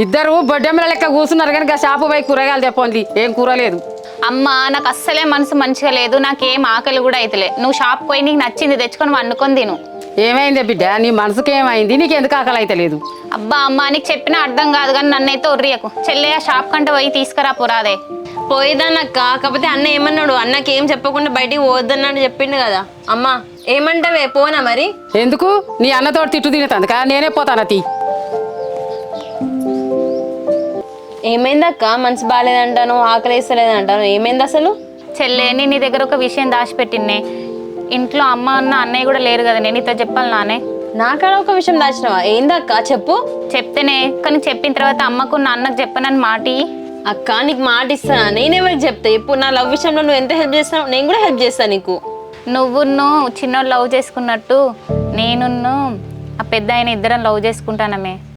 ఇద్దరు బొడ్డెమ్మల లెక్క కూర్చున్నారు కానీ షాపు పోయి కూరగాయలు చెప్పండి ఏం కూర లేదు. అమ్మా నాకు అస్సలే మనసు మంచిగా లేదు, నాకేం ఆకలి కూడా అయితలే. నువ్వు షాప్ పోయి నీకు నచ్చింది తెచ్చుకొని వండుకొని తిను. ఏమైందే బిడ్డ, నీ మనసుకి ఏమైంది? నీకు ఎందుకు ఆకలి అయితే లేదు? అబ్బా అమ్మా నీకు చెప్పినా అర్థం కాదు కానీ నన్నైతే ఒర్రియకు. చెల్లె షాప్ కంటే పోయి తీసుకురా పురాదే. పోయేదానక్క, కాకపోతే అన్న ఏమన్నాడు? అన్నకి ఏం చెప్పకుండా బయటికి పోవద్దన్నాడు చెప్పిండు కదా. అమ్మా ఏమంటావే, పోనా మరి? ఎందుకు? నీ అన్నతో తిట్టు తినేతందుక నేనే పోతానా తీ. ఏమైందక్క? మనసు బాగాలేదంటాను, ఆకలి వేస్తలేదంటాను, ఏమైంది అసలు? చెల్లె నేను నీ దగ్గర ఒక విషయం దాచిపెట్టిన్నే. ఇంట్లో అమ్మ అన్న అన్నయ్య కూడా లేరు కదా, నేను నీతో చెప్పాలి నానే. నాకాడ ఒక విషయం దాచినవా? ఏందక్క చెప్పు. చెప్తేనే, కానీ చెప్పిన తర్వాత అమ్మకు నా అన్నకు చెప్పనని మాటి. అక్క నీకు మాట ఇస్తానా? నేనెవరికి చెప్తా? ఇప్పుడు నా లవ్ విషయంలో నువ్వు ఎంత హెల్ప్ చేస్తావు, నేను కూడా హెల్ప్ చేస్తాను నీకు. నువ్వును చిన్నోళ్ళు లవ్ చేసుకున్నట్టు నేనున్ను ఆ పెద్ద ఆయన ఇద్దరం లవ్ చేసుకుంటానమే.